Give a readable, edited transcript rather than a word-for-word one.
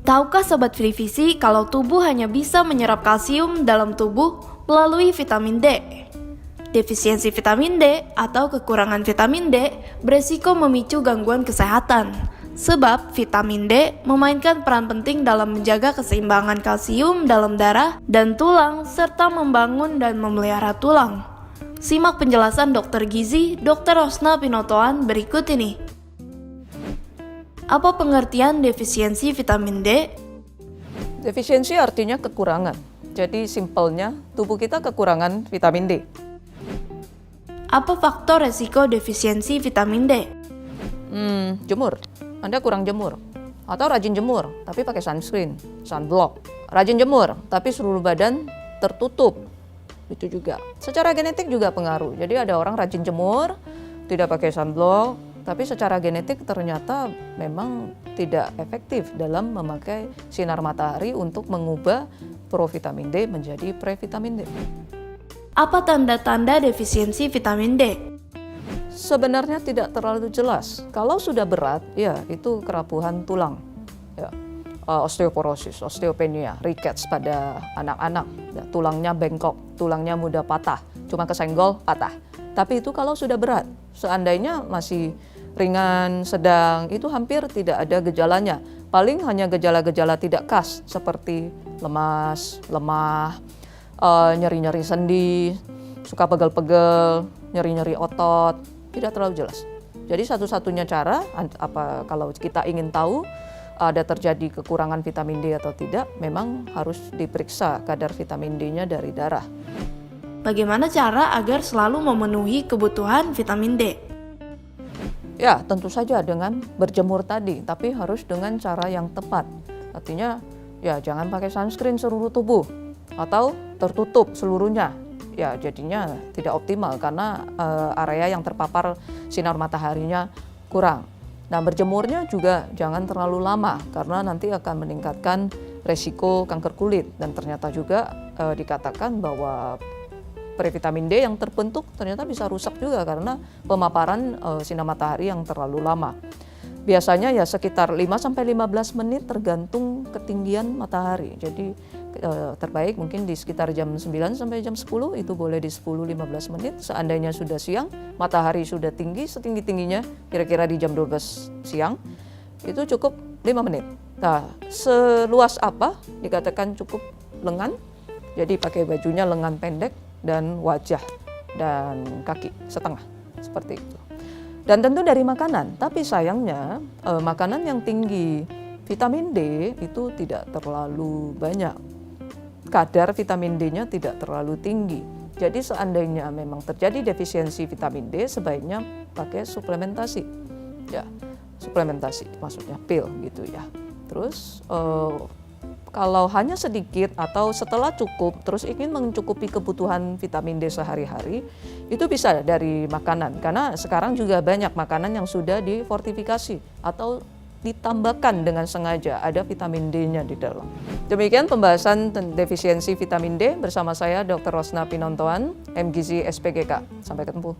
Tahukah Sobat Frivisi kalau tubuh hanya bisa menyerap kalsium dalam tubuh melalui vitamin D? Defisiensi vitamin D atau kekurangan vitamin D beresiko memicu gangguan kesehatan. Sebab vitamin D memainkan peran penting dalam menjaga keseimbangan kalsium dalam darah dan tulang serta membangun dan memelihara tulang. Simak penjelasan dokter gizi Dr. Rosna Pinotoan berikut ini. Apa pengertian defisiensi vitamin D? Defisiensi artinya kekurangan. Jadi simpelnya tubuh kita kekurangan vitamin D. Apa faktor resiko defisiensi vitamin D? Jemur. Anda kurang jemur. Atau rajin jemur, tapi pakai sunscreen, sunblock. Rajin jemur, tapi seluruh badan tertutup. Itu juga. Secara genetik juga pengaruh. Jadi ada orang rajin jemur, tidak pakai sunblock, tapi secara genetik ternyata memang tidak efektif dalam memakai sinar matahari untuk mengubah provitamin D menjadi previtamin D. Apa tanda-tanda defisiensi vitamin D? Sebenarnya tidak terlalu jelas. Kalau sudah berat, ya itu kerapuhan tulang, ya, osteoporosis, osteopenia, rickets pada anak-anak, ya, tulangnya bengkok, tulangnya mudah patah, cuma kesenggol patah. Tapi itu kalau sudah berat, seandainya masih ringan, sedang, itu hampir tidak ada gejalanya. Paling hanya gejala-gejala tidak khas seperti lemas, lemah, nyeri-nyeri sendi, suka pegel-pegel, nyeri-nyeri otot, tidak terlalu jelas. Jadi satu-satunya cara, kalau kita ingin tahu ada terjadi kekurangan vitamin D atau tidak, memang harus diperiksa kadar vitamin D-nya dari darah. Bagaimana cara agar selalu memenuhi kebutuhan vitamin D? Ya, tentu saja dengan berjemur tadi, tapi harus dengan cara yang tepat. Artinya, ya jangan pakai sunscreen seluruh tubuh atau tertutup seluruhnya. Ya, jadinya tidak optimal karena area yang terpapar sinar mataharinya kurang. Nah, berjemurnya juga jangan terlalu lama karena nanti akan meningkatkan resiko kanker kulit dan ternyata juga dikatakan bahwa previtamin D yang terbentuk ternyata bisa rusak juga karena pemaparan sinar matahari yang terlalu lama. Biasanya ya sekitar 5-15 menit tergantung ketinggian matahari. Jadi terbaik mungkin di sekitar jam 9 sampai jam 10, itu boleh di 10-15 menit. Seandainya sudah siang, matahari sudah tinggi, setinggi-tingginya kira-kira di jam 12 siang, itu cukup 5 menit. Nah, seluas apa dikatakan cukup lengan, jadi pakai bajunya lengan pendek dan wajah dan kaki setengah, seperti itu. Dan tentu dari makanan, tapi sayangnya makanan yang tinggi vitamin D itu tidak terlalu banyak. Kadar vitamin D-nya tidak terlalu tinggi. Jadi seandainya memang terjadi defisiensi vitamin D, sebaiknya pakai suplementasi. Ya, suplementasi maksudnya pil gitu ya. Terus kalau hanya sedikit atau setelah cukup terus ingin mencukupi kebutuhan vitamin D sehari-hari, itu bisa dari makanan. Karena sekarang juga banyak makanan yang sudah difortifikasi atau ditambahkan dengan sengaja ada vitamin D-nya di dalam. Demikian pembahasan defisiensi vitamin D bersama saya Dr. Rosna Pinotoan, MGizi SPGK. Sampai ketemu.